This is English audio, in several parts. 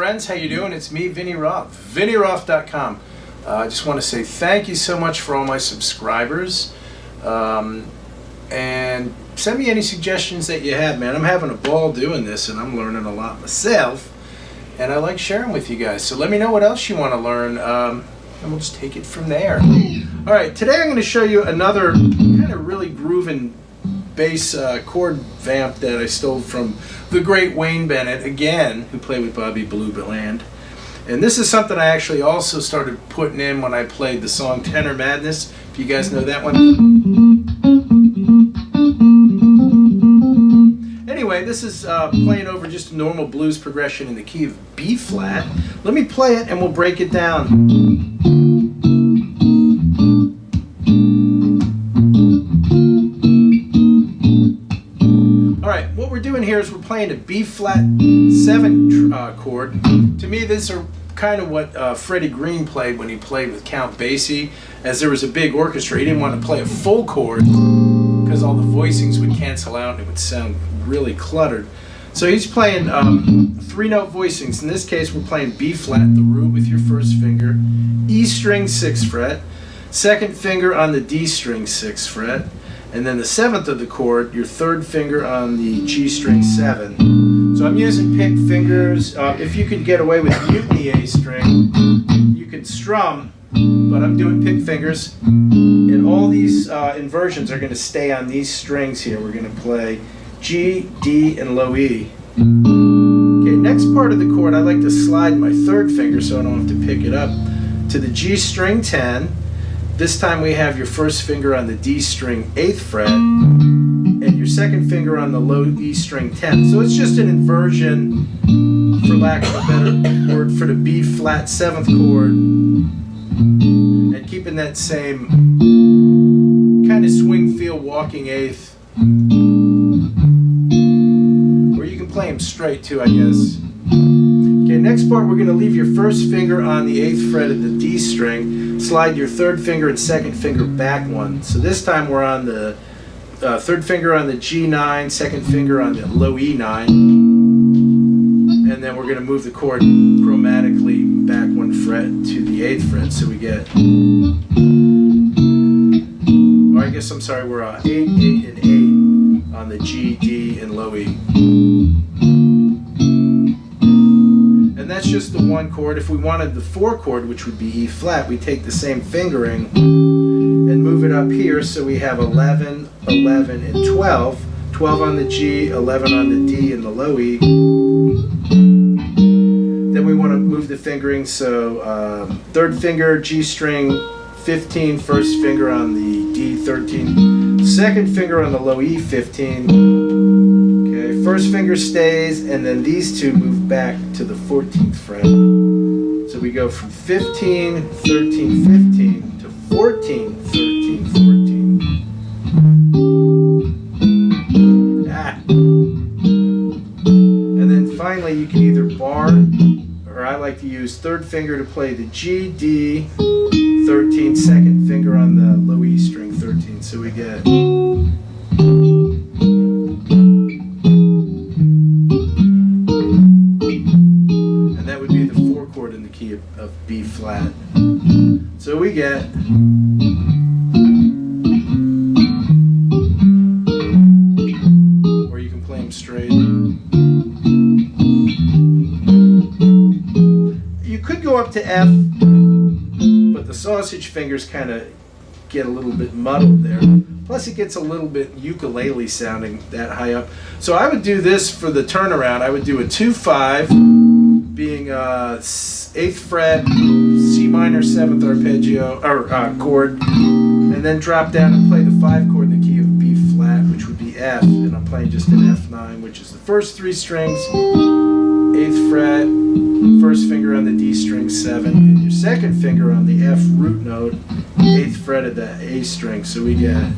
friends, how you doing? It's me, Vinny Roth, VinnyRoth.com. I just want to say thank you so much for all my subscribers, and send me any suggestions that you have, man. I'm having a ball doing this, and I'm learning a lot myself, and I like sharing with you guys. So let me know what else you want to learn, and we'll just take it from there. All right, today I'm going to show you another kind of really grooving bass chord vamp that I stole from the great Bennett, again, who played with Bobby Blue Bland. And this is something I actually also started putting in when I played the song Tenor Madness, if you guys know that one. Anyway, this is playing over just a normal blues progression in the key of B flat. Let me play it and we'll break it down. Alright, what we're doing here is we're playing a B flat 7 chord. To me, these are kind of what Freddie Green played when he played with Count Basie. As there was a big orchestra, he didn't want to play a full chord because all the voicings would cancel out and it would sound really cluttered. So he's playing 3-note voicings. In this case, we're playing B flat, the root with your first finger, E string 6th fret, second finger on the D string 6th fret, and then the 7th of the chord, your third finger on the G string 7. So I'm using picked fingers. If you could get away with muting the A string, you could strum, but I'm doing picked fingers. And all these inversions are going to stay on these strings here. We're going to play G, D, and low E. Okay, next part of the chord, I like to slide my third finger so I don't have to pick it up to the G string 10. This time we have your first finger on the D string 8th fret and your second finger on the low E string 10th. So it's just an inversion, for lack of a better word, for the B flat 7th chord, and keeping that same kind of swing feel walking 8th. Or you can play them straight too, I guess. Okay, next part we're going to leave your first finger on the 8th fret of the D string. Slide your third finger and second finger back one. So this time we're on the third finger on the G9, second finger on the low E9, and then we're going to move the chord chromatically back one fret to the 8th fret. So we get, or I guess I'm sorry, we're 8, 8, and 8 on the G, D, and low E. And that's just the one chord. If we wanted the 4 chord, which would be E flat, we take the same fingering and move it up here so we have 11, 11, and 12. 12 on the G, 11 on the D, and the low E. Then we want to move the fingering, so third finger, G string 15, first finger on the D 13, second finger on the low E 15. First finger stays, and then these two move back to the 14th fret. So we go from 15, 13, 15 to 14, 13, 14. And then finally you can either bar, or I like to use third finger to play the G, D, 13, second finger on the low E string 13. So we get, in the key of B flat. So we get, or you can play them straight. You could go up to F, but the sausage fingers kind of get a little bit muddled there. Plus it gets a little bit ukulele sounding that high up. So I would do this for the turnaround. I would do a 2-5, being 8th fret, C minor 7th arpeggio, or chord, and then drop down and play the 5 chord in the key of B flat, which would be F, and I'm playing just an F9, which is the first 3 strings, 8th fret, first finger on the D string 7, and your second finger on the F root note, 8th fret of the A string. So we get,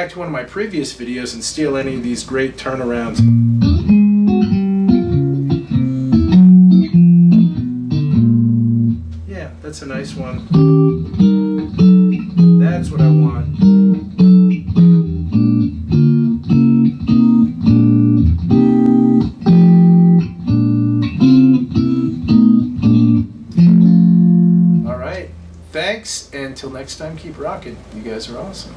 back to one of my previous videos and steal any of these great turnarounds. Yeah, that's a nice one. That's what I want. All right. Thanks, and until next time, keep rocking. You guys are awesome.